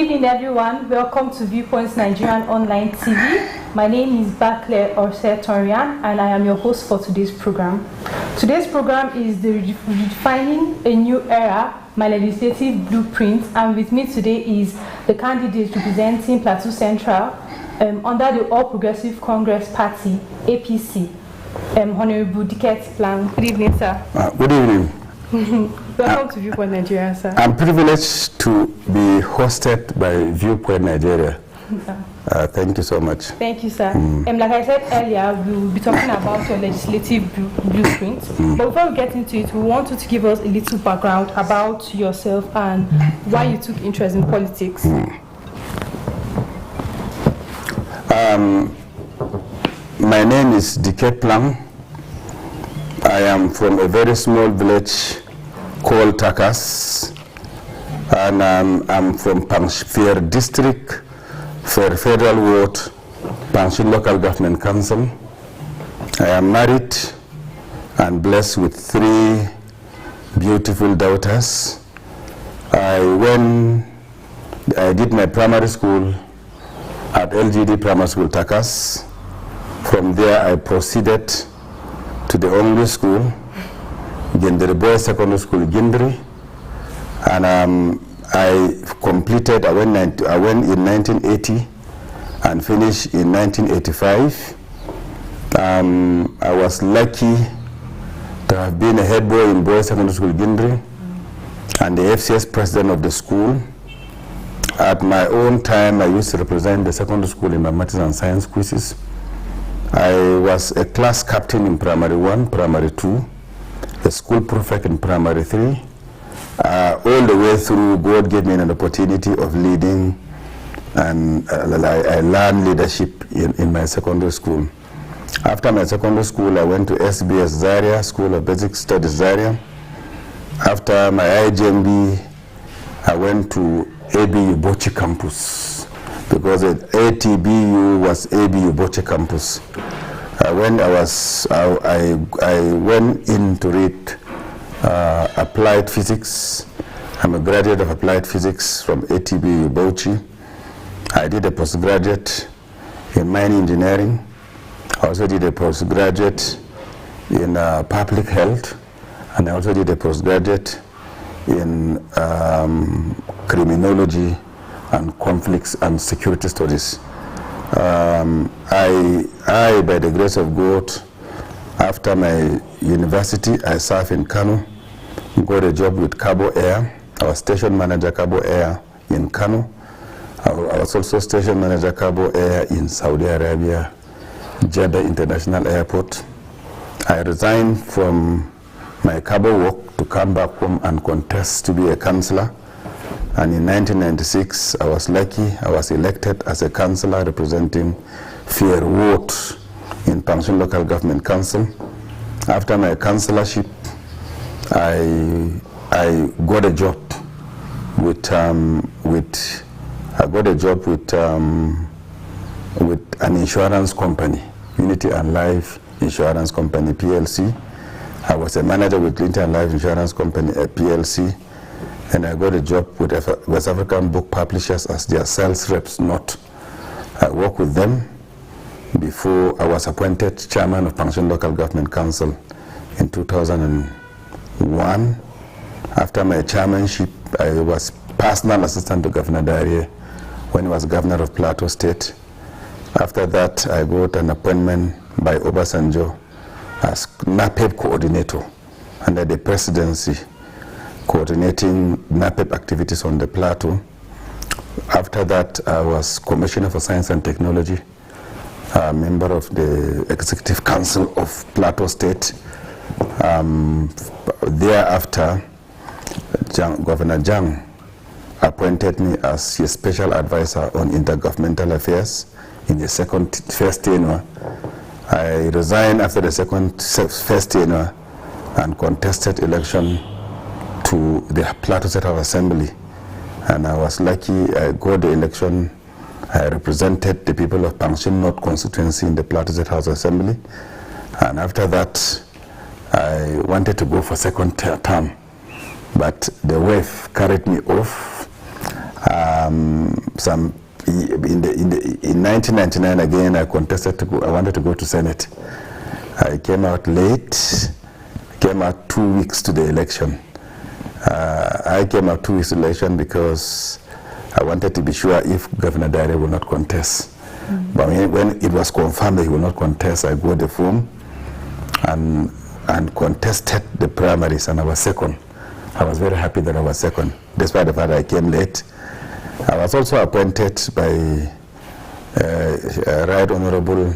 evening, everyone. Welcome to ViewPointNigeria Online TV. My name is Bakle or Tongryiang, and I am your host for today's program. Today's program is the Redefining a New Era, my legislative blueprint, and with me today is the candidate representing Plateau Central under the All Progressive Congress Party, APC, Honorable Tongryiang. Good evening, sir. Good evening. Welcome to ViewPointNigeria, sir. I'm privileged to be hosted by ViewPointNigeria. Thank you so much. Thank you, sir. Like I said earlier, we will be talking about your legislative blueprint. But before we get into it, we want you to give us a little background about yourself and why you took interest in politics. My name is Tongryiang. I am from a very small village called Takas, and I'm from Pangshir District, Federal Ward, Pangshir Local Government Council. I am married and blessed with 3 beautiful daughters. I did my primary school at LGD Primary School Takas. From there I proceeded to the only school, Gendry Boys Secondary School, Gendry, and I went in 1980 and finished in 1985. I was lucky to have been a head boy in Boys Secondary School, Gendry, and the FCS president of the school. At my own time, I used to represent the secondary school in mathematics and science quizzes. I was a class captain in primary 1, primary 2, a school prefect in primary 3. All the way through, God gave me an opportunity of leading, and I learned leadership in my secondary school. After my secondary school, I went to SBS Zaria, School of Basic Studies Zaria. After my IJMB, I went to ABU Bochi campus, because at ATBU was ABU Bochi campus. I went in to read applied physics. I'm a graduate of applied physics from ATBU Bochi. I did a postgraduate in mining engineering. I also did a postgraduate in public health, and I also did a postgraduate in criminology and conflicts and security studies. I, by the grace of God, after my university, I served in Kano, got a job with Cabo Air. I was station manager Cabo Air in Kano. I was also station manager Cabo Air in Saudi Arabia, Jeddah International Airport. I resigned from my Cabo work to come back home and contest to be a councillor. And in 1996, I was lucky. I was elected as a councillor representing Fair Ward in Pangshir Local Government Council. After my councillorship, I got a job with an insurance company, Unity and Life Insurance Company PLC. I was a manager with Unity and Life Insurance Company PLC. And I got a job with West African Book Publishers as their sales reps. I worked with them before I was appointed chairman of Pangshir Local Government Council in 2001. After my chairmanship, I was personal assistant to Governor Darie when he was governor of Plateau State. After that, I got an appointment by Obasanjo as NAPEP coordinator under the presidency, coordinating NAPEP activities on the Plateau. After that, I was Commissioner for Science and Technology, a member of the Executive Council of Plateau State. Thereafter, Governor Jang appointed me as his special advisor on intergovernmental affairs in the first tenure. I resigned after the first tenure and contested election to the Plateau Central Assembly, and I was lucky. I got the election. I represented the people of Pangshir North constituency in the Plateau Central Assembly, and after that I wanted to go for second term, but the wave carried me off. In 1999 again, I contested to go. I wanted to go to Senate. I came out late. Came out 2 weeks to the election. I came out 2 weeks to the election because I wanted to be sure if Governor Dare will not contest. But when it was confirmed that he will not contest, I got the form and contested the primaries, and I was second. I was very happy that I was second, despite the fact that I came late. I was also appointed by Right Honorable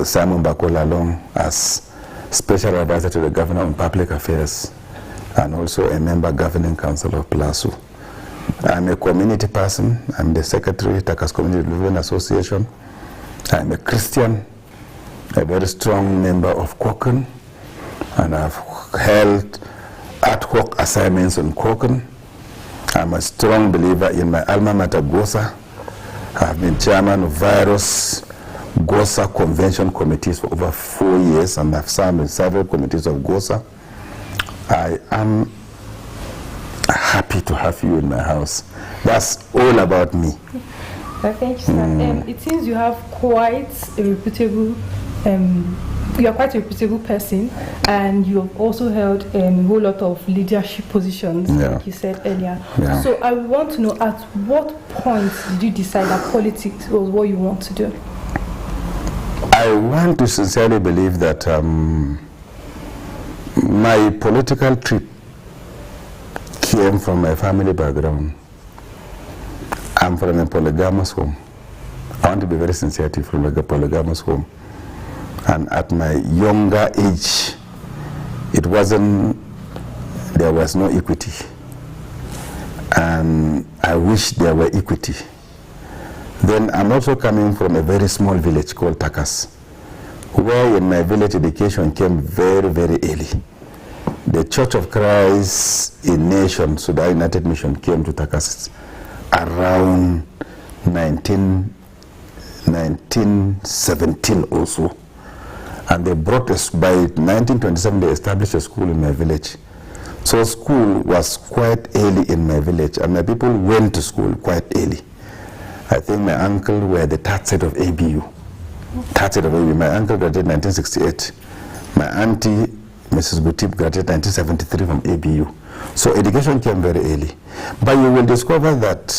Simon Bakle as Special Advisor to the Governor on Public Affairs and also a member governing council of Plateau. I'm a community person. I'm the secretary of Takas Community Development Association. I'm a Christian, a very strong member of Koken, and I've held ad hoc assignments on Koken. I'm a strong believer in my alma mater, GOSA. I've been chairman of various GOSA convention committees for over 4 years, and I've served in several committees of GOSA. I am happy to have you in my house. That's all about me. Thank you, sir. It seems you have quite a reputable, you are quite a reputable person, and you have also held a whole lot of leadership positions, like you said earlier. So I want to know, at what point did you decide that politics was what you want to do? I want to sincerely believe that my political trip came from my family background. I'm from a polygamous home. I want to be very sincere to you, from a polygamous home. And at my younger age, there was no equity. And I wish there were equity. Then I'm also coming from a very small village called Takas, where in my village education came very, very early. The Church of Christ in Nation, Sudan United Mission, came to Takas around 1917 also. And they brought us, by 1927 they established a school in my village. So school was quite early in my village, and my people went to school quite early. I think my uncle were the third set of ABU. Third set of ABU. My uncle graduated in 1968. My auntie, Mrs. Gutip, graduated in 1973 from ABU. So education came very early. But you will discover that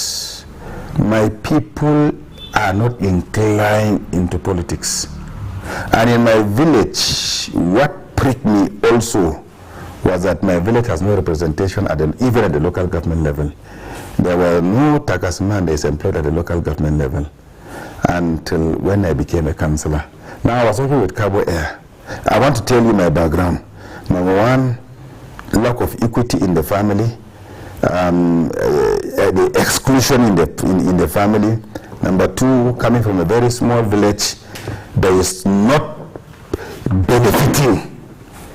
my people are not inclined into politics. And in my village, what pricked me also was that my village has no representation even at the local government level. There were no Takas mandates employed at the local government level until when I became a councillor. Now I was working with Cabo Air. I want to tell you my background. Number one, lack of equity in the family, the exclusion in the family. Number two, coming from a very small village, there is not benefiting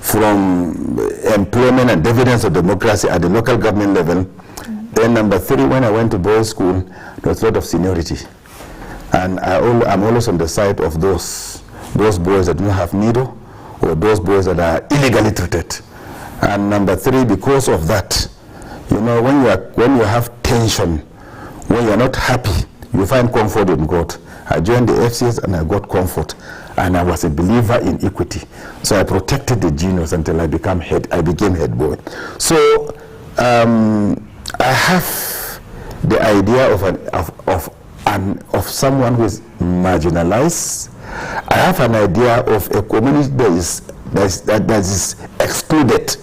from employment and dividends of democracy at the local government level. Then number three, when I went to boys' school, there was a lot of seniority. And I'm always on the side of those boys that don't have needle, or those boys that are illegally treated. And number three, because of that, you know, when you have tension, when you're not happy, you find comfort in God. I joined the FCS and I got comfort, and I was a believer in equity. So I protected the genius until I became head boy. So I have the idea of someone who is marginalized. I have an idea of a community that is excluded.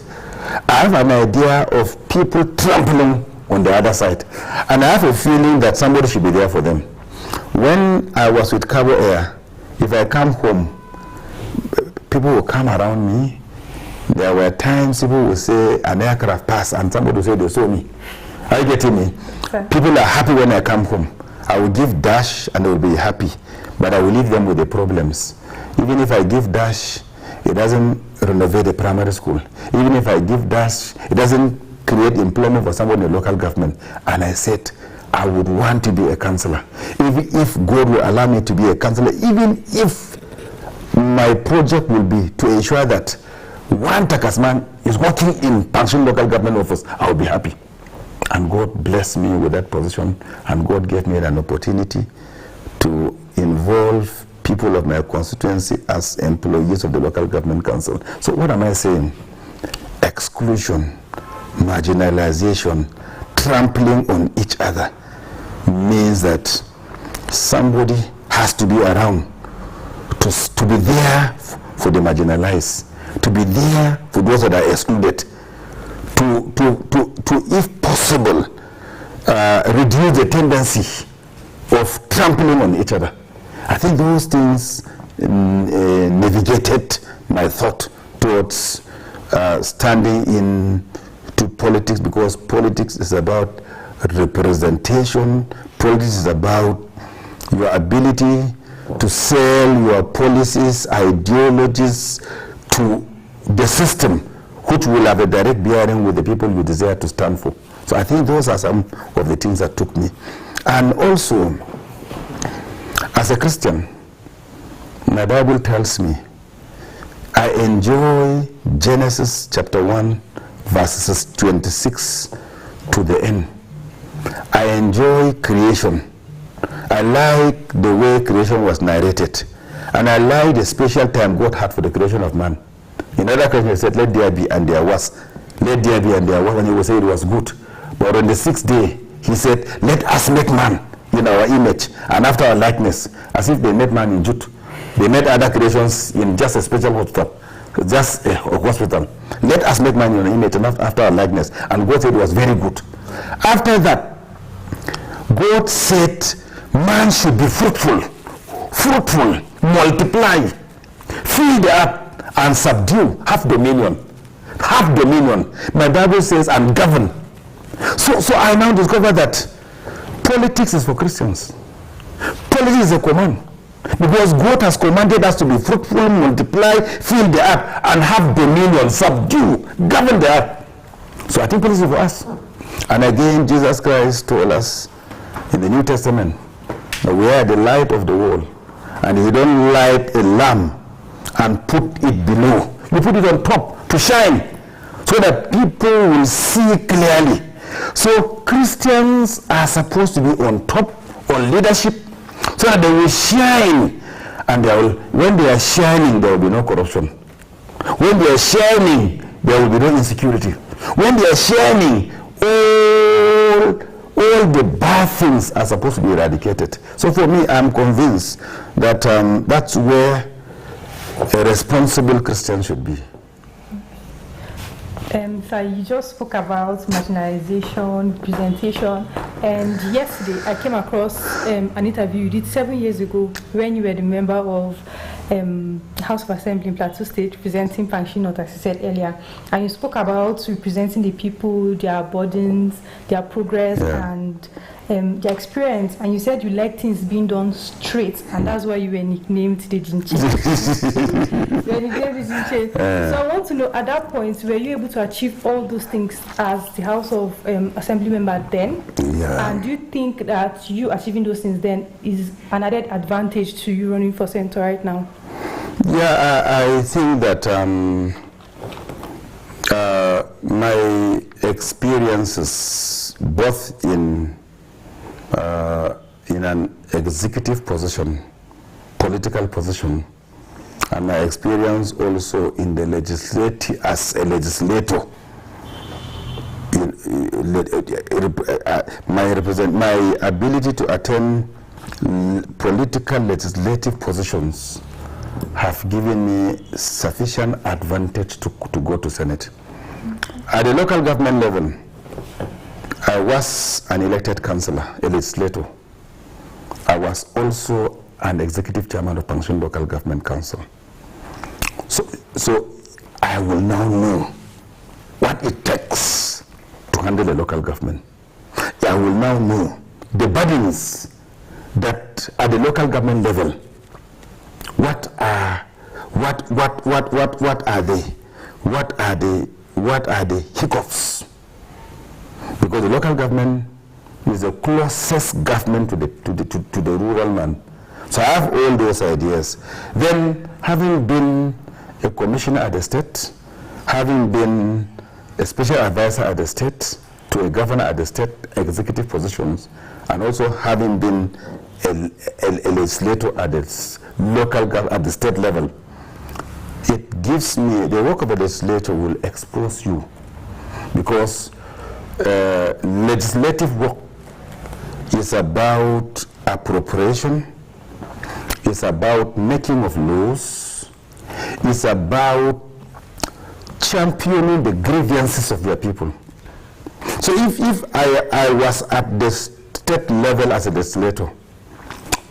I have an idea of people trampling on the other side. And I have a feeling that somebody should be there for them. When I was with Cabo Air, if I come home, people will come around me. There were times people will say an aircraft passed and somebody will say they saw me. Are you getting me? Okay. People are happy when I come home. I will give dash and they will be happy, but I will leave them with the problems. Even if I give dash, it doesn't renovate the primary school. Even if I give dash, it doesn't create employment for someone in the local government. And I said, I would want to be a councillor. If God will allow me to be a councillor, even if my project will be to ensure that one Takasman is working in Pankshin local government office, I will be happy. And God blessed me with that position, and God gave me an opportunity to involve people of my constituency as employees of the local government council. So what am I saying? Exclusion, marginalization, trampling on each other means that somebody has to be around to be there for the marginalized, to be there for those that are excluded, to if possible, reduce the tendency of trampling on each other. I think those things navigated my thought towards standing into politics, because politics is about representation. Politics is about your ability to sell your policies, ideologies to the system, which will have a direct bearing with the people you desire to stand for. So I think those are some of the things that took me. And also, as a Christian, my Bible tells me I enjoy Genesis chapter 1, verses 26 to the end. I enjoy creation. I like the way creation was narrated. And I like the special time God had for the creation of man. In other creation, he said, let there be, and there was. Let there be, and there was, and he will say it was good. But on the sixth day, he said, let us make man in our image and after our likeness, as if they made man in Jute. They made other creations in just a special hospital, just a hospital. Let us make man in our image and after our likeness. And God said it was very good. After that, God said man should be fruitful, multiply, fill the earth and subdue, have dominion. Have dominion. My Bible says, and govern. So I now discover that politics is for Christians. Politics is a command. Because God has commanded us to be fruitful, multiply, fill the earth, and have dominion, subdue, govern the earth. So I think politics is for us. And again, Jesus Christ told us in the New Testament that we are the light of the world. And you don't light a lamp and put it below. You put it on top to shine, so that people will see clearly. So Christians are supposed to be on top, on leadership, so that they will shine. And when they are shining, there will be no corruption. When they are shining, there will be no insecurity. When they are shining, all the bad things are supposed to be eradicated. So for me, I'm convinced that that's where a responsible Christian should be. So you just spoke about marginalization, presentation, and yesterday I came across an interview you did 7 years ago when you were the member of House of Assembly in Plateau State representing Pankshin North, as you said earlier, and you spoke about representing the people, their burdens, their progress, and their experience, and you said you like things being done straight, and that's why you were nicknamed the Jinche. So I want to know, at that point, were you able to achieve all those things as the House of Assembly member then? Yeah. And do you think that you achieving those things then is an added advantage to you running for Senator right now? Yeah, I think that my experiences both in an executive position, political position, and my experience also in the legislative as a legislator, my ability to attend political legislative positions have given me sufficient advantage to go to Senate. At the local government level, I was an elected councillor, a legislator. I was also an executive chairman of Pankshin Local Government Council. So I will now know what it takes to handle a local government. I will now know the burdens that at the local government level, what are the hiccups? Because the local government is the closest government to the rural man. So I have all those ideas. Then, having been a commissioner at the state, having been a special advisor at the state to a governor at the state executive positions, and also having been a legislator at the local, at the state level, it gives me, the work of a legislator will expose you, because legislative work is about appropriation, it's about making of laws, it's about championing the grievances of their people. So if I was at the state level as a legislator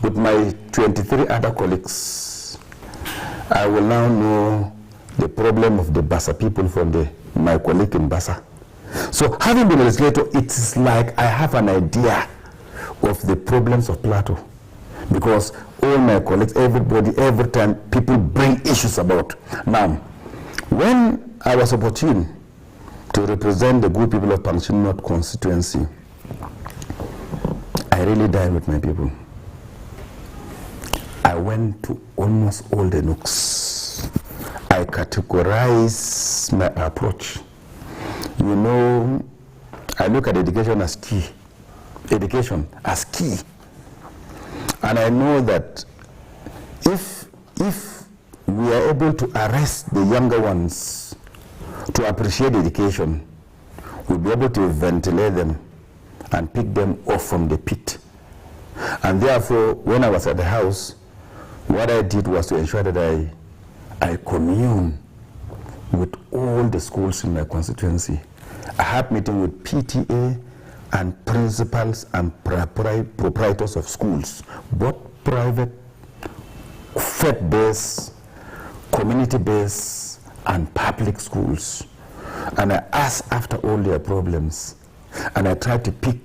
with my 23 other colleagues, I will now know the problem of the Bassa people from my colleague in Bassa. So having been a legislator, it is like I have an idea of the problems of Plateau, because all my colleagues, everybody, every time people bring issues about. Now, when I was opportune to represent the good people of Pangshin North constituency, I really dined with my people. I went to almost all the nooks. I categorize my approach. You know, I look at education as key. Education as key. And I know that if we are able to arrest the younger ones to appreciate education, we'll be able to ventilate them and pick them off from the pit. And therefore, when I was at the house, what I did was to ensure that I commune with all the schools in my constituency. I had meeting with PTA and principals and proprietors of schools, both private, faith-based, community-based, and public schools. And I asked after all their problems, and I tried to pick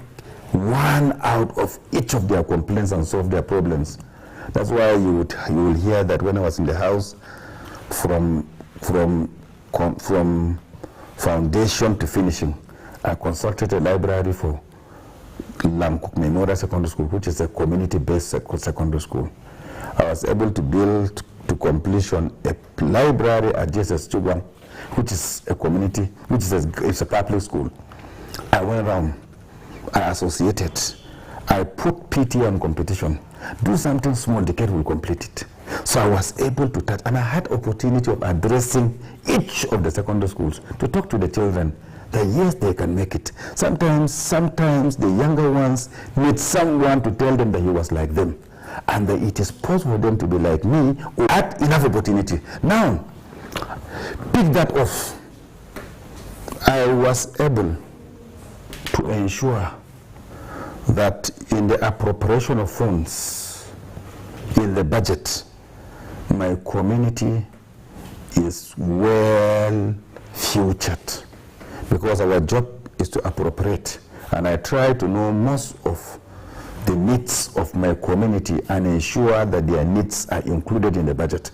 one out of each of their complaints and solve their problems. That's why you will hear that when I was in the house, from foundation to finishing, I constructed a library for Lamcook Memorial Secondary School, which is a community-based secondary school. I was able to build to completion a library at Jesus Chugwang, which is a community, which is it's a public school. I went around, I associated, I put PT on competition. Do something small, the kid will complete it. So I was able to touch, and I had opportunity of addressing each of the secondary schools to talk to the children that yes, they can make it. Sometimes the younger ones need someone to tell them that he was like them, and that it is possible for them to be like me, or had enough opportunity. Now, pick that off. I was able to ensure that in the appropriation of funds in the budget, my community is well futured, because our job is to appropriate, and I try to know most of the needs of my community and ensure that their needs are included in the budget.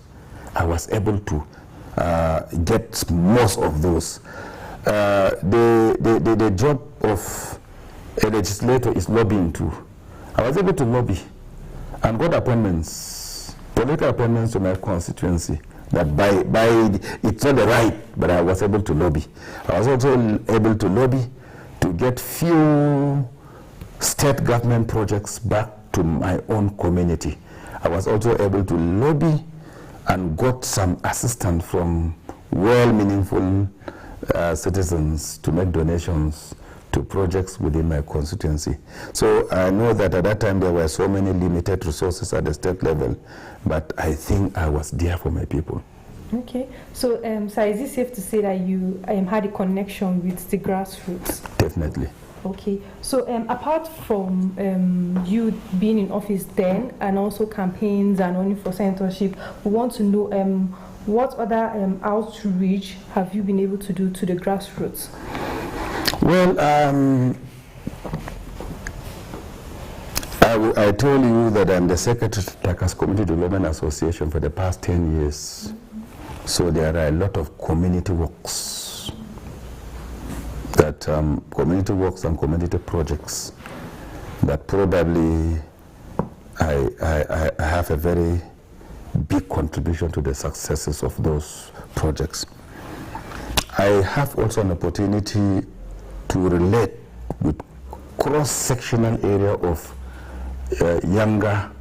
I was able to get most of those. The job of a legislator is lobbying too. I was able to lobby and got appointments, political appointments to my constituency, that by it's not the right, but I was able to lobby. I was also able to lobby to get few state government projects back to my own community. I was also able to lobby and got some assistance from well-meaningful citizens to make donations to projects within my constituency. So I know that at that time there were so many limited resources at the state level, but I think I was there for my people. Okay, so sir, is it safe to say that you had a connection with the grassroots? Definitely. Okay, so apart from you being in office then, and also campaigns and running for senatorship, we want to know what other outreach have you been able to do to the grassroots? Well, I told you that I'm the secretary to Takas Community Development Association for the past 10 years. So there are a lot of community works, community works and community projects that probably I have a very big contribution to the successes of those projects. I have also an opportunity to relate with cross-sectional area of younger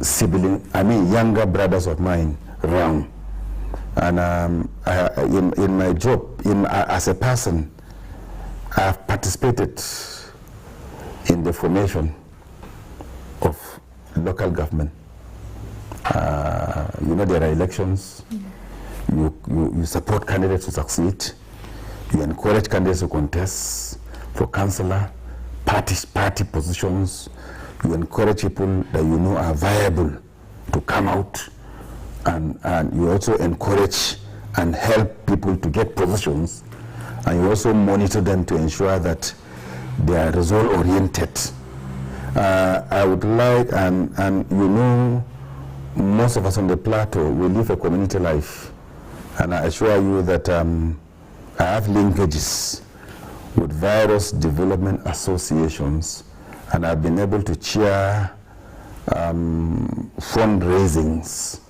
younger brothers of mine around. And in my job, as a person, I have participated in the formation of local government. You know, there are elections. You support candidates to succeed. You encourage candidates to contest for councillor, party positions. You encourage people that you know are viable to come out, and you also encourage and help people to get positions, and you also monitor them to ensure that they are result-oriented. I would like, and you know, most of us on the plateau, we live a community life, and I assure you that I have linkages with various development associations, and I've been able to chair fundraisings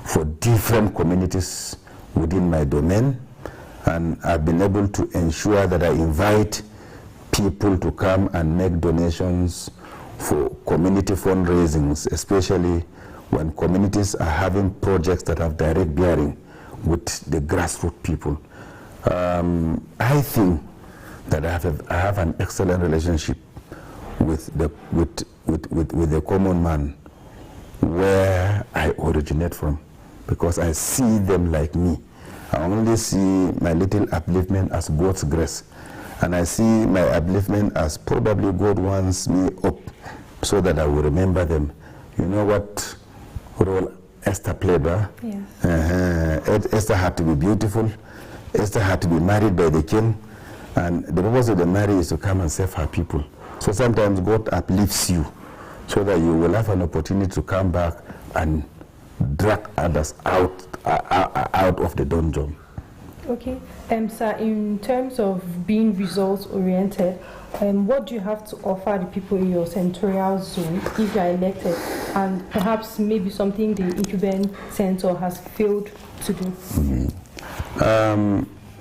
for different communities within my domain, and I've been able to ensure that I invite people to come and make donations for community fundraisings, especially when communities are having projects that have direct bearing with the grassroots people. I think that I have an excellent relationship with the common man where I originate from, because I see them like me. I only see my little upliftment as God's grace, and I see my upliftment as probably God wants me up so that I will remember them. You know what role Esther played, huh? Yes. Esther had to be beautiful. Esther had to be married by the king, and the purpose of the marriage is to come and save her people. So sometimes God uplifts you so that you will have an opportunity to come back and drag others out of the dungeon. Okay. Sir, in terms of being results-oriented, what do you have to offer the people in your senatorial zone if you are elected, and perhaps maybe something the incumbent senator has failed to do?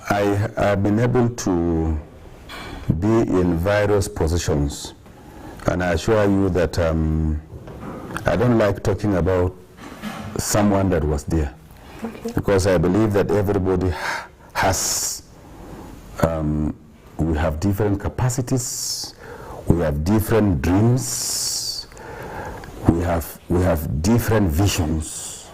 I have been able to be in various positions, and I assure you that I don't like talking about someone that was there, because I believe that everybody has, we have different capacities, we have different dreams, we have different visions.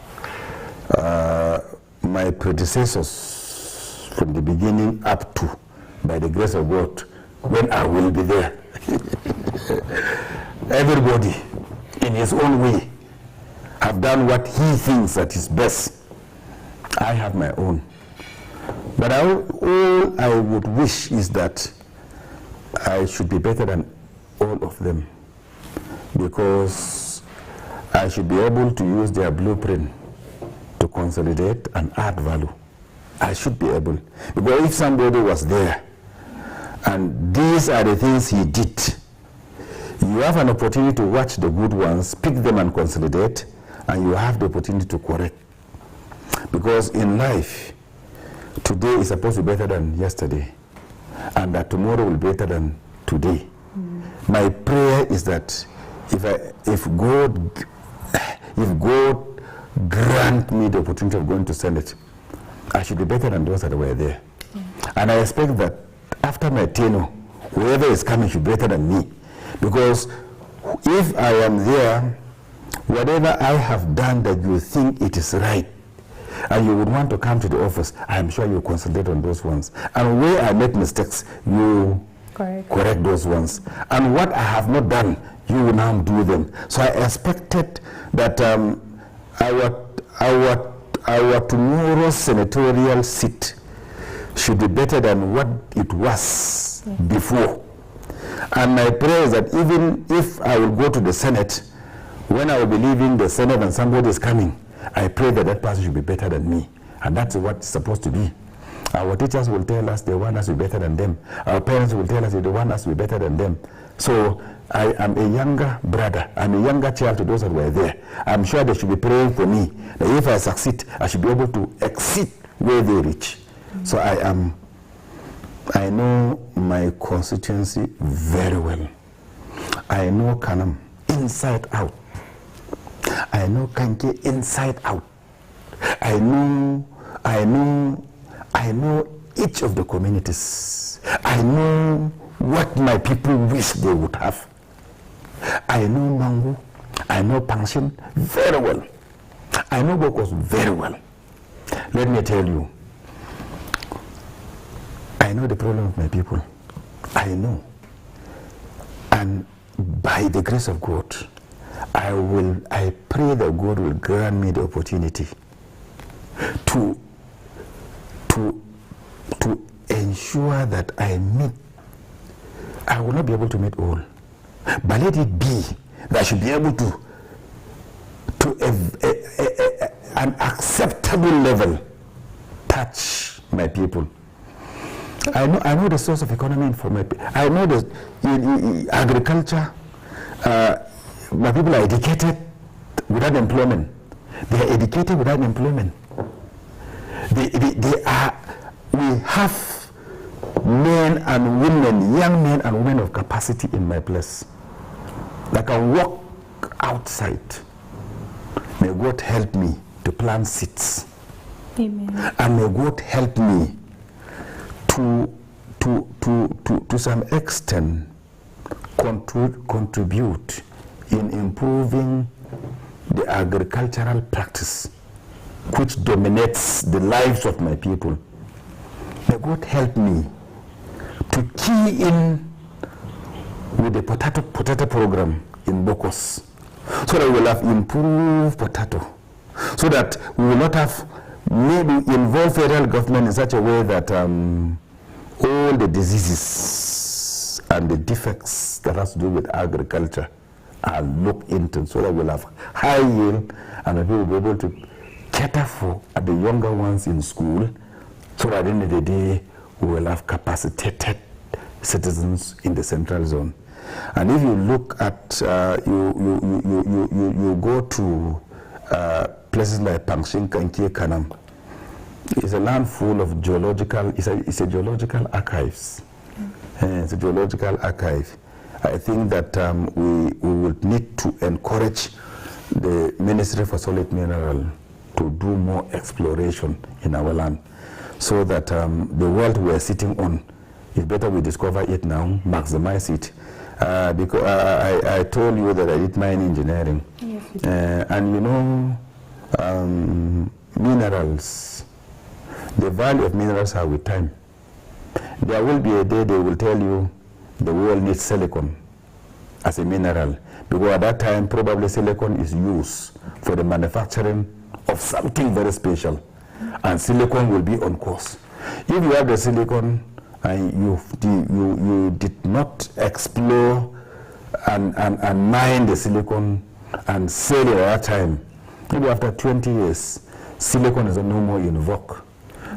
My predecessors from the beginning up to, by the grace of God, when I will be there, everybody in his own way have done what he thinks that is best. I have my own. But all I would wish is that I should be better than all of them, because I should be able to use their blueprint to consolidate and add value. I should be able. Because if somebody was there and these are the things he did, you have an opportunity to watch the good ones, pick them and consolidate, and you have the opportunity to correct. Because in life, today is supposed to be better than yesterday, and that tomorrow will be better than today. My prayer is that if God grant me the opportunity of going to Senate, I should be better than those that were there. And I expect that after my tenure, whoever is coming should be better than me. Because if I am there, whatever I have done that you think it is right, and you would want to come to the office, I am sure you will concentrate on those ones. And where I make mistakes, you correct those ones. And what I have not done, you will now do them. So I expected that our tomorrow's senatorial seat should be better than what it was before. And my prayer is that even if I will go to the Senate, when I will be leaving the Senate and somebody is coming, I pray that that person should be better than me. And that's what it's supposed to be. Our teachers will tell us they want us to be better than them. Our parents will tell us they want us to be better than them. So I am a younger brother. I'm a younger child to those that were there. I'm sure they should be praying for me, that if I succeed, I should be able to exceed where they reach. So I I know my constituency very well. I know Kanam inside out. I know Kanke inside out. I know each of the communities. I know what my people wish they would have. I know Mangu, I know Pangshin very well. I know Bokos very well. Let me tell you, I know the problem of my people. I know. And by the grace of God, I pray that God will grant me the opportunity to ensure that I will not be able to meet all, but let it be that I should be able to an acceptable level touch my people. I know the source of economy for my people. I know the agriculture. My people are educated without employment. They are educated without employment. We have men and women, young men and women of capacity in my place that can walk outside. May God help me to plant seeds. Amen. And may God help me to some extent contribute in improving the agricultural practice which dominates the lives of my people. May God help me to key in with the potato program in Bokos, so that we will have improved potato, so that we will not have maybe involve federal government in such a way that all the diseases and the defects that has to do with agriculture are looked into, so that we'll have high yield and we will be able to cater for the younger ones in school, so that at the end of the day we will have capacitated citizens in the central zone. And if you look at you go to places like Pangshin, Kankie, Kanam, it's a land full of geological, it's a geological archives. It's a geological archive. I think that we would need to encourage the Ministry for Solid Mineral to do more exploration in our land, so that the wealth we are sitting on, it's better we discover it now, maximize it. Because I told you that I did mine engineering. Yes, you did. And you know, minerals, the value of minerals are with time. There will be a day they will tell you the world needs silicon as a mineral, because at that time probably silicon is used for the manufacturing of something very special, and silicon will be on course. If you have the silicon and you did not explore and mine the silicon and sell it at that time, maybe after 20 years, silicon is no more in vogue.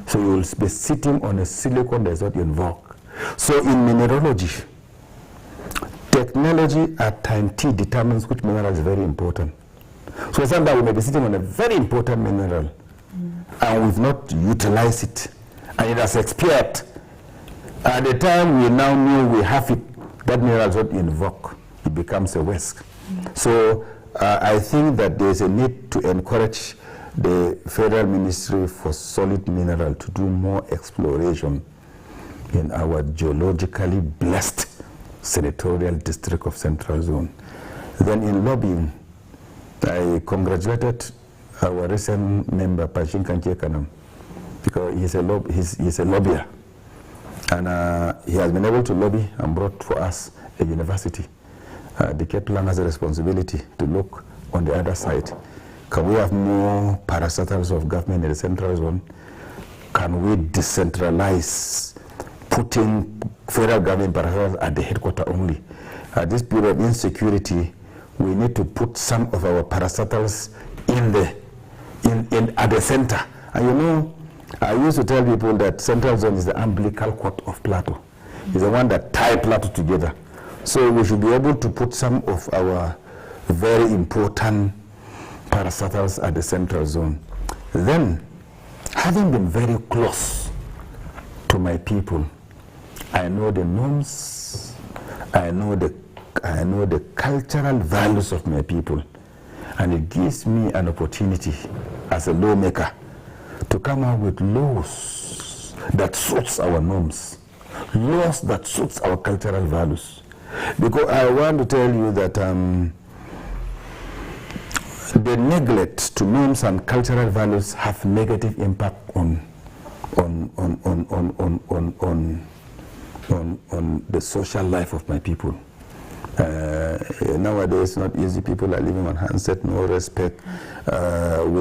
So you will be sitting on a silicon that is not in vogue. So in mineralogy, technology at time T determines which mineral is very important. So sometimes we may be sitting on a very important mineral and we've not utilized it, and it has expired. At the time we now know we have it, that mineral is not in vogue. It becomes a waste. So I think that there's a need to encourage the Federal Ministry for Solid Mineral to do more exploration in our geologically blessed senatorial district of Central Zone. Then in lobbying, I congratulated our recent member, Panshin Kankie Kanam, because he's a lobbyer. And he has been able to lobby and brought for us a university. The Cape Plan has a responsibility to look on the other side. Can we have more parastatals of government in the central zone? Can we decentralize, putting federal government parastatals at the headquarters only? At this period of insecurity, we need to put some of our parastatals at the center. And you know, I used to tell people that Central Zone is the umbilical cord of Plateau. It's the one that ties Plateau together. So we should be able to put some of our very important parastatals at the Central Zone. Then, having been very close to my people, I know the norms, I know the cultural values of my people, and it gives me an opportunity as a lawmaker to come up with laws that suits our norms, laws that suits our cultural values. Because I want to tell you that the neglect to norms and cultural values have negative impact on the social life of my people. Nowadays, it's not easy. People are living on handset, no respect. We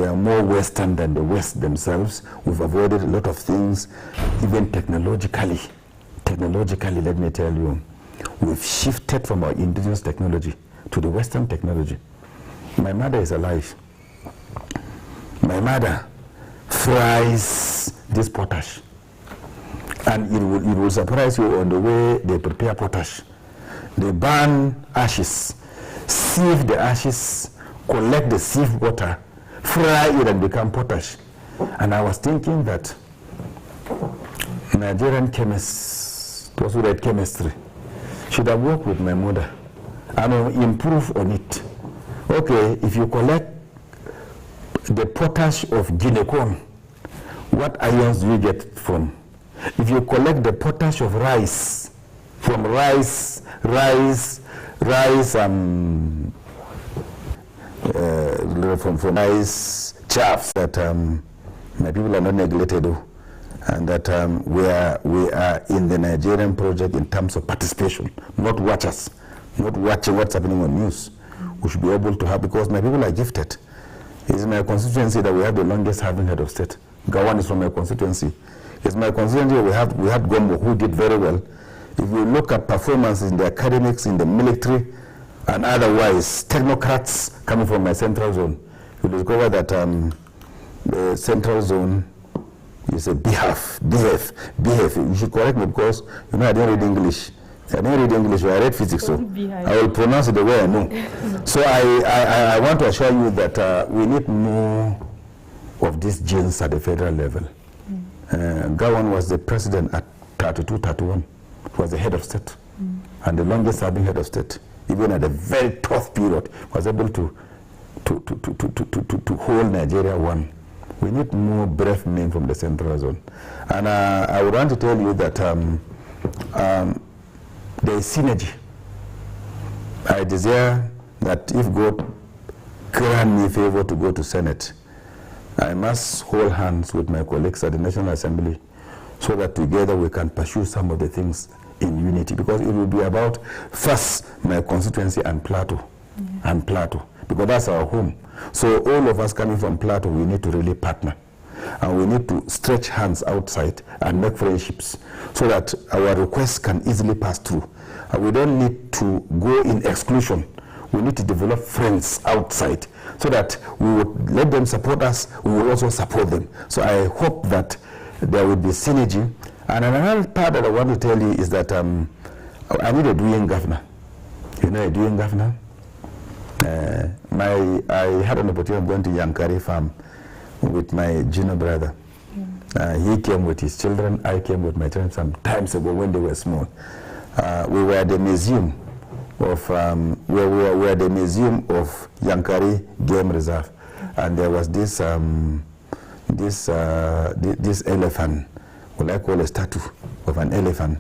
are more Western than the West themselves. We've avoided a lot of things, even technologically. Technologically, let me tell you, we've shifted from our indigenous technology to the Western technology. My mother is alive. My mother fries this potash. And it will surprise you on the way they prepare potash. They burn ashes, sieve the ashes, collect the sieve water, fry it and become potash. And I was thinking that Nigerian chemists, those who read chemistry, should have worked with my mother and improve on it. Okay, if you collect the potash of Guinea corn, what ions do you get from? If you collect the potash of rice, from rice chaffs, that my people are not neglected, and that we are in the Nigerian project in terms of participation, not watchers, not watching what's happening on news. We should be able to have, because my people are gifted. It's in my constituency that we have the longest serving head of state. Gawan is from my constituency. It's my constituency we had Gombo, who did very well. If you look at performances in the academics, in the military, and otherwise, technocrats coming from my central zone, you discover that the central zone is a behave. You should correct me, because you know I don't read English. I don't read English, I read physics, so I will pronounce it the way I know. So I want to assure you that we need more of these genes at the federal level. Gawan was the president at 32, 31. He was the head of state, and the longest serving head of state. Even at a very tough period, was able to hold Nigeria one. We need more brave men from the central zone. And I would want to tell you that there is synergy. I desire that if God grant me favor to go to Senate, I must hold hands with my colleagues at the National Assembly so that together we can pursue some of the things in unity, because it will be about first my constituency and Plateau, because that's our home. So all of us coming from Plateau, we need to really partner, and we need to stretch hands outside and make friendships so that our requests can easily pass through. And we don't need to go in exclusion. We need to develop friends outside so that we would let them support us, we will also support them. So I hope that there will be synergy. And another part that I want to tell you is that I need a doing governor. You know a doing governor? I had an opportunity of going to Yankari farm with my junior brother. He came with his children, I came with my children some times ago when they were small. We were at the museum of we were at the museum of Yankari Game Reserve, and there was this this elephant. Well, I call a statue of an elephant,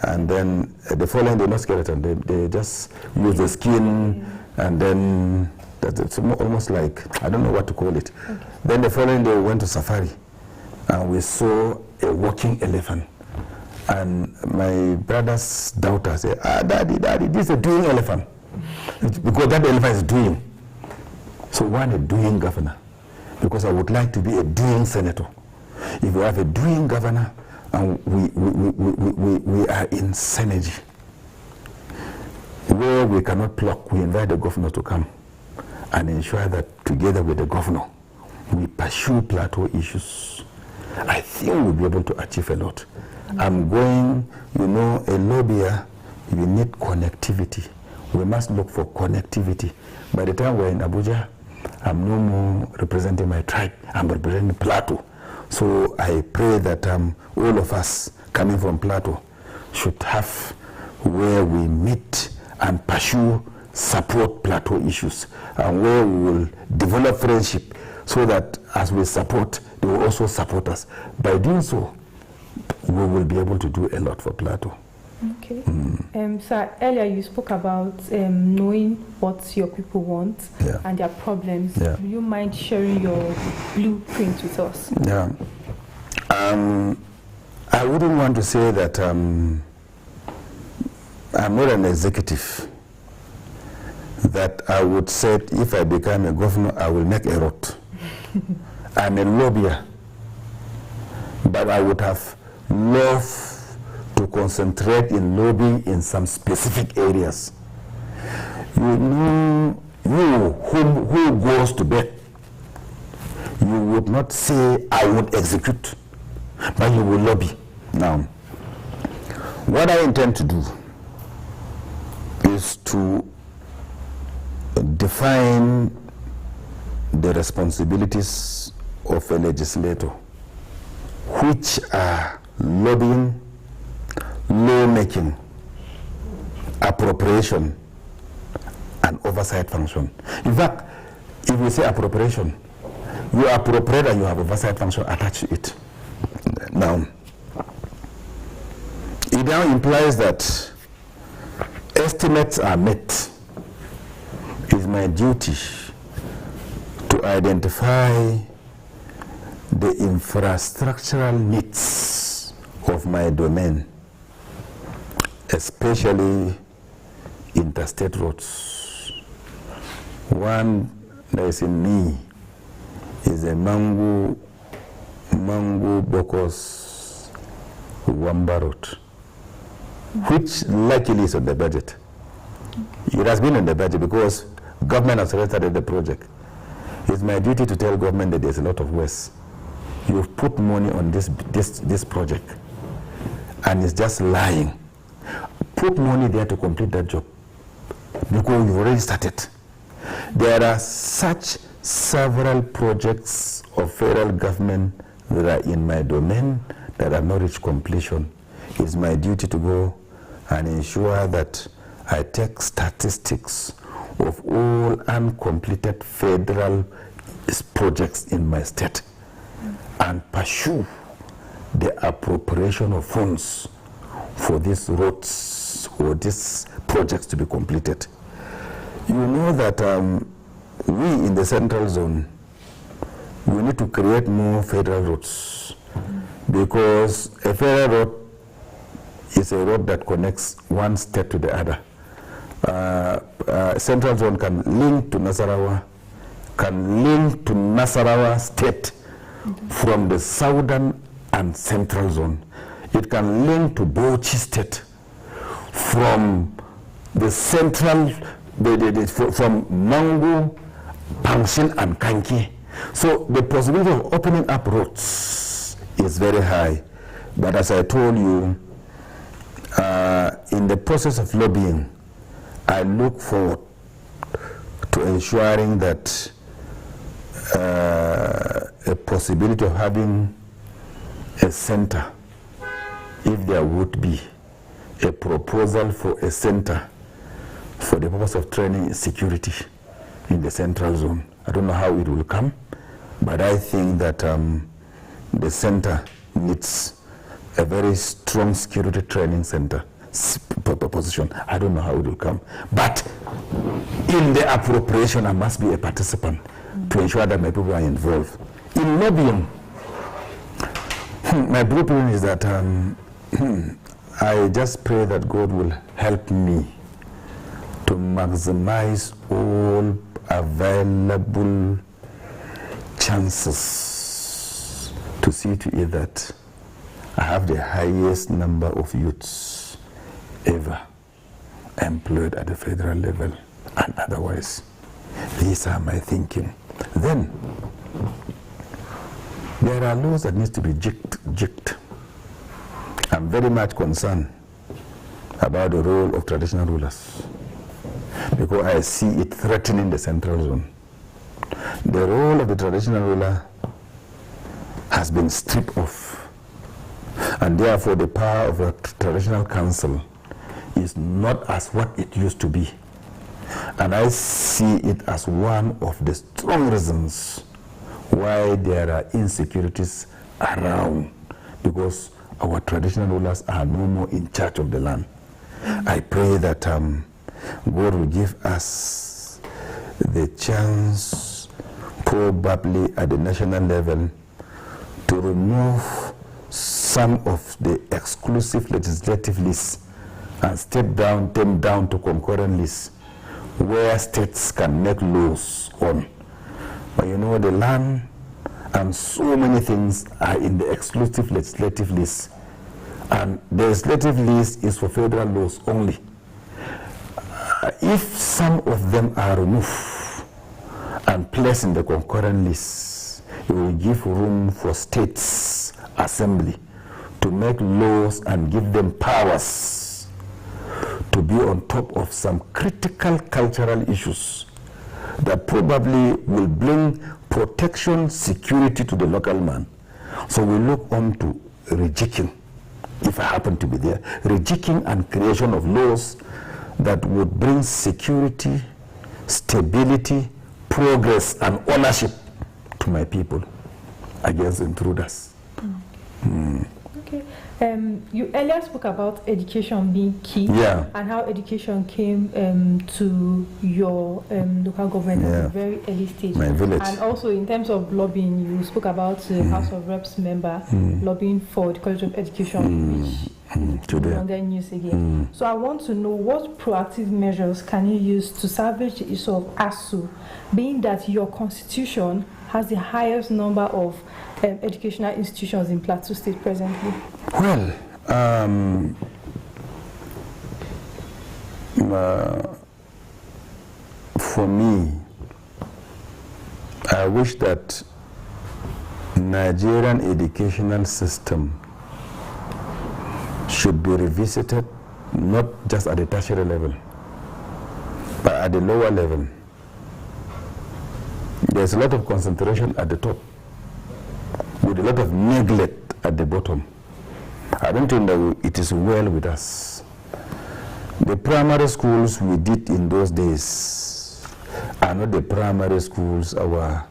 and then the following day, not skeleton, they just use the skin, and then it's almost like, I don't know what to call it. Okay. Then the following day we went to safari, and we saw a walking elephant, and my brother's daughter said, daddy, this is a doing elephant, because that elephant is doing. So why a doing governor? Because I would like to be a doing senator. If we have a doing governor and we are in synergy, where we cannot pluck, we invite the governor to come and ensure that together with the governor, we pursue Plateau issues. I think we'll be able to achieve a lot. I'm going, you know, a lobbyer, we need connectivity. We must look for connectivity. By the time we're in Abuja, I'm no more representing my tribe, I'm representing Plateau. So I pray that all of us coming from Plateau should have where we meet and pursue support Plateau issues, and where we will develop friendship so that as we support, they will also support us. By doing so, we will be able to do a lot for Plateau. Okay. So earlier you spoke about knowing what your people want and their problems. Do you mind sharing your blueprint with us? Yeah. I wouldn't want to say that I'm not an executive, that I would say if I become a governor, I will make a road. I'm a lobbyer, but I would have loved to concentrate in lobbying in some specific areas. You know, who goes to bed, you would not say, I would execute, but you will lobby. Now, what I intend to do is to define the responsibilities of a legislator, which are lobbying, lawmaking, appropriation, and oversight function. In fact, if we say appropriation, you appropriate and you have oversight function attached to it. Now, it now implies that estimates are met. It is my duty to identify the infrastructural needs of my domain, especially interstate roads. One that is in me is a Mangu Bokos Wamba Road, which luckily is on the budget. It has been in the budget because government has started the project. It's my duty to tell government that there's a lot of waste. You've put money on this project and it's just lying. Put money there to complete that job because you've already started. There are such several projects of federal government that are in my domain that have not reached completion. It's my duty to go and ensure that I take statistics of all uncompleted federal projects in my state and pursue the appropriation of funds for these roads or these projects to be completed. You know that we in the central zone, we need to create more federal roads because a federal road is a road that connects one state to the other. Central zone can link to Nasarawa, state from the southern and central zone. It can link to Bauchi state from the central, from Mangu, Pangshin and Kanki. So the possibility of opening up roads is very high. But as I told you, in the process of lobbying, I look forward to ensuring that a possibility of having a center, if there would be a proposal for a center for the purpose of training security in the central zone. I don't know how it will come, but I think that the center needs a very strong security training center position. I don't know how it will come, but in the appropriation I must be a participant to ensure that my people are involved. In lobbying, my blueprint is that I just pray that God will help me to maximize all available chances to see to it that I have the highest number of youths ever employed at the federal level and otherwise. These are my thinking. Then, there are laws that need to be jigged. I'm very much concerned about the role of traditional rulers because I see it threatening the central zone. The role of the traditional ruler has been stripped off And therefore, the power of a traditional council is not as what it used to be. And I see it as one of the strong reasons why there are insecurities around, because our traditional rulers are no more in charge of the land. I pray that God will give us the chance, probably at the national level, to remove some of the exclusive legislative lists and step down them down to concurrent lists where states can make laws on. But you know, the land and so many things are in the exclusive legislative list, and the legislative list is for federal laws only. If some of them are removed and placed in the concurrent list, it will give room for states assembly to make laws and give them powers to be on top of some critical cultural issues that probably will bring protection, security to the local man. So we look on to rejigging, if I happen to be there, rejigging and creation of laws that would bring security, stability, progress, and ownership to my people against intruders. Okay. You earlier spoke about education being key, and how education came to your local government at a very early stage. My village. And also in terms of lobbying, you spoke about the House of Reps member lobbying for the College of Education, which is no longer in use again. So I want to know, what proactive measures can you use to salvage the issue of ASU, being that your constitution has the highest number of educational institutions in Plateau State presently? Well, for me, I wish that Nigerian educational system should be revisited, not just at the tertiary level, but at the lower level. There's a lot of concentration at the top, with a lot of neglect at the bottom. I don't think that it is well with us. The primary schools we did in those days are not the primary schools our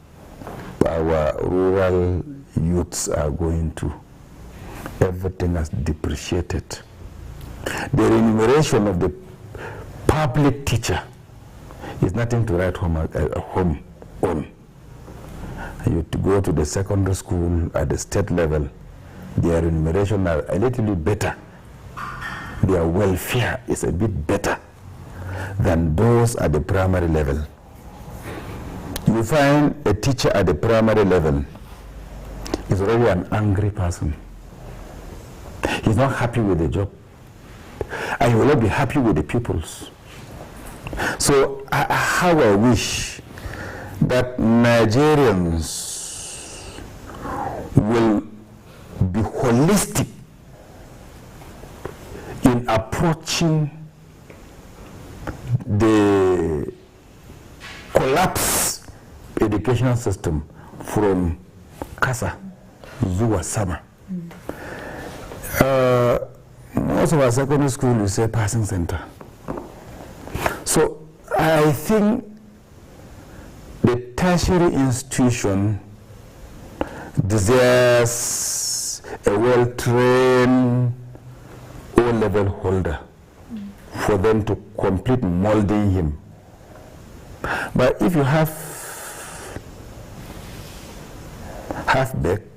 rural youths are going to. Everything has depreciated. The remuneration of the public teacher is nothing to write home on. You to go to the secondary school at the state level, their remuneration are a little bit better. Their welfare is a bit better than those at the primary level. You find a teacher at the primary level is already an angry person. He's not happy with the job, and he will not be happy with the pupils. So how I wish that Nigerians will be holistic in approaching the collapsed educational system from Kasa zuwa Sama. Most of our secondary school, we say passing center. So I think the tertiary institution deserves a well-trained O-level holder for them to complete molding him. But if you have half-baked,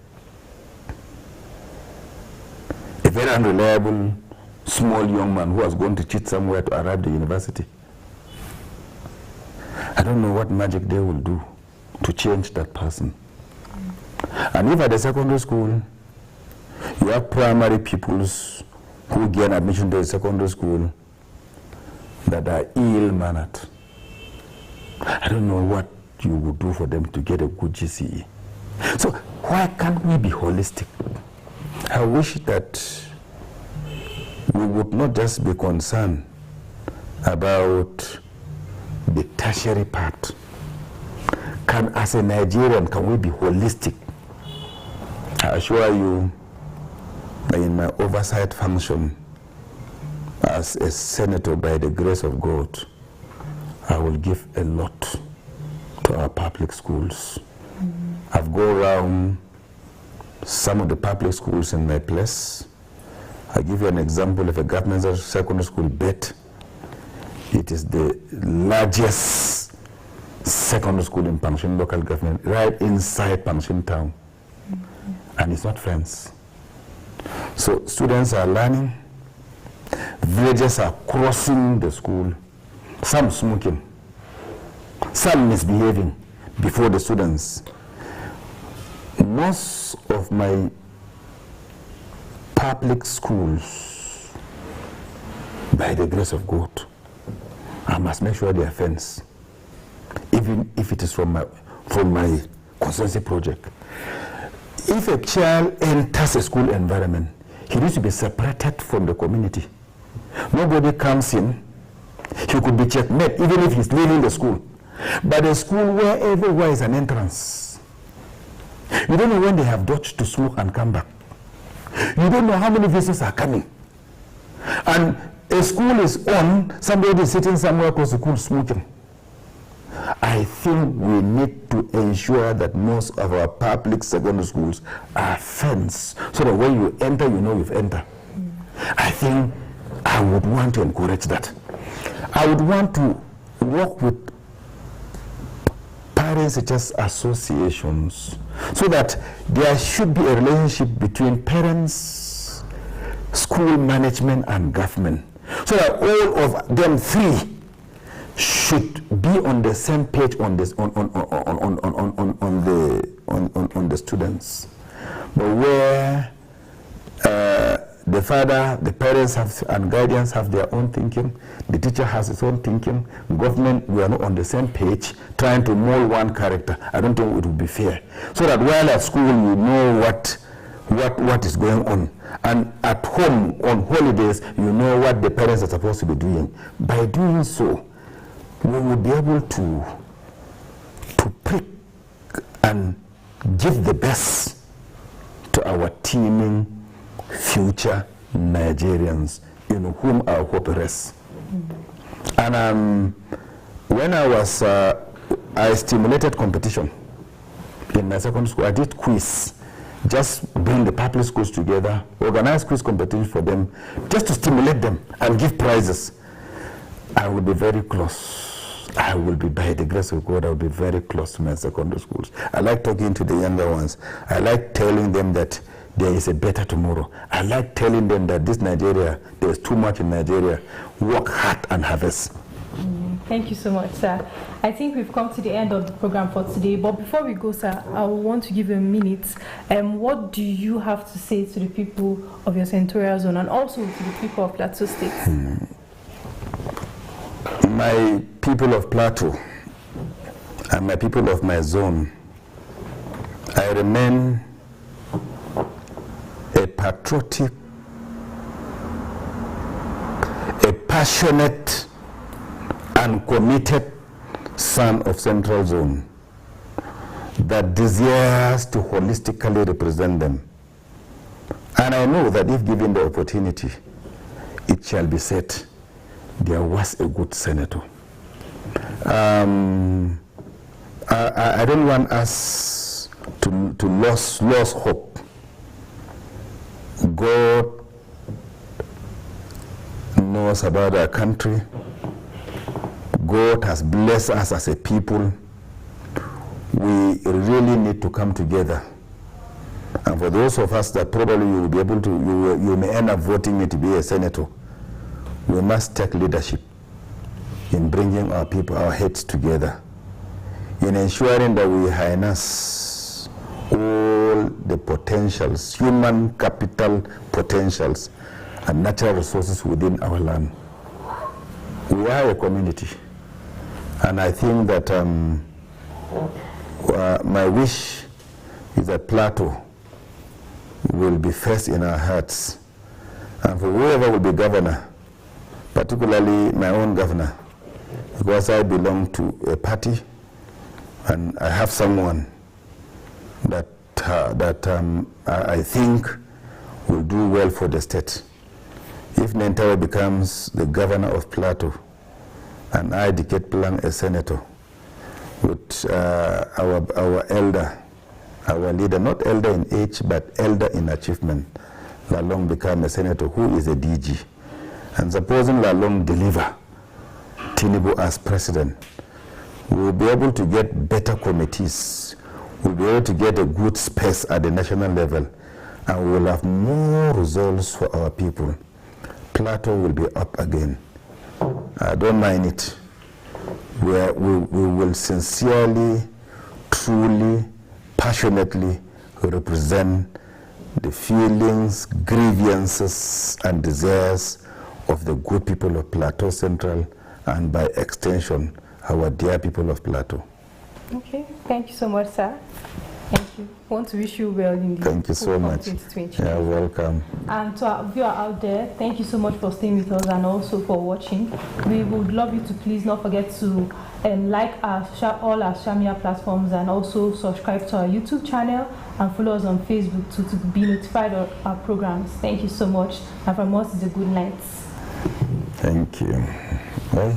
a very unreliable, small young man who was going to cheat somewhere to arrive at the university, I don't know what magic they will do to change that person. And if at the secondary school, you have primary pupils who gain admission to the secondary school that are ill-mannered, I don't know what you would do for them to get a good GCE. So why can't we be holistic? I wish that we would not just be concerned about the tertiary part. As a Nigerian, can we be holistic? I assure you in my oversight function as a senator, by the grace of God, I will give a lot to our public schools. I've gone around some of the public schools in my place. I'll give you an example of a government secondary school, Bet. It is the largest secondary school in Pangshin local government, right inside Pangshin town. And it's not fenced. So students are learning. Villagers are crossing the school. Some smoking. Some misbehaving before the students. Most of my public schools, by the grace of God, I must make sure they are fenced, even if it is from my constituency project. If a child enters a school environment, he needs to be separated from the community. Nobody comes in, he could be checkmate even if he's leaving the school. But the school, where everywhere is an entrance, you don't know when they have dodged to smoke and come back. You don't know how many visitors are coming. And a school is on, somebody is sitting somewhere across the school smoking. I think we need to ensure that most of our public secondary schools are fenced, so that when you enter, you know you've entered. I think I would want to encourage that. I would want to work with parents teachers associations, so that there should be a relationship between parents, school management, and government, so that all of them three should be on the same page on this on the students. But where the father, the parents have, and guardians have their own thinking, the teacher has his own thinking, government, we are not on the same page, trying to mold one character, I don't think it would be fair. So that while at school you know what is going on, and at home on holidays you know what the parents are supposed to be doing. By doing so, we will be able to prick and give the best to our teeming future Nigerians, in whom our hope rests. And when I stimulated competition in my secondary school, I did quiz, just bring the public schools together, organize quiz competition for them, just to stimulate them and give prizes. I will be very close. I will be, by the grace of God, I will be very close to my secondary schools. I like talking to the younger ones. I like telling them that there is a better tomorrow. I like telling them that this Nigeria, there is too much in Nigeria. Work hard and harvest. Thank you so much, sir. I think we've come to the end of the program for today. But before we go, sir, I want to give you a minute. What do you have to say to the people of your senatorial zone, and also to the people of Plateau State? My people of Plateau and my people of my zone, I remain a patriotic, a passionate and committed son of Central Zone that desires to holistically represent them. And I know that if given the opportunity, it shall be said, there was a good senator. I don't want us to lose hope. God knows about our country. God has blessed us as a people. We really need to come together. And for those of us that probably you will be able to, you may end up voting me to be a senator, we must take leadership in bringing our people, our heads together, in ensuring that we harness all the potentials, human capital potentials, and natural resources within our land. We are a community, and I think that my wish is that Plateau will be first in our hearts, and for whoever will be governor, particularly my own governor, because I belong to a party and I have someone that I think will do well for the state. If Nentawe becomes the governor of Plateau, and I, Diket Plang, a senator, with our elder, our leader, not elder in age, but elder in achievement, Lalong become a senator who is a DG. And supposing Lalong deliver Tinubu as president, we will be able to get better committees, we'll be able to get a good space at the national level, and we will have more results for our people. Plateau will be up again. I don't mind it. We will sincerely, truly, passionately represent the feelings, grievances, and desires of the good people of Plateau Central, and by extension, our dear people of Plateau. Okay, thank you so much, sir. Thank you. I want to wish you well in the Thank you so much. 2020. You're welcome. And to our viewer out there, thank you so much for staying with us and also for watching. We would love you to please not forget to like all our social media platforms, and also subscribe to our YouTube channel and follow us on Facebook to be notified of our programs. Thank you so much. And from us, it's a good night. Thank you. Bye.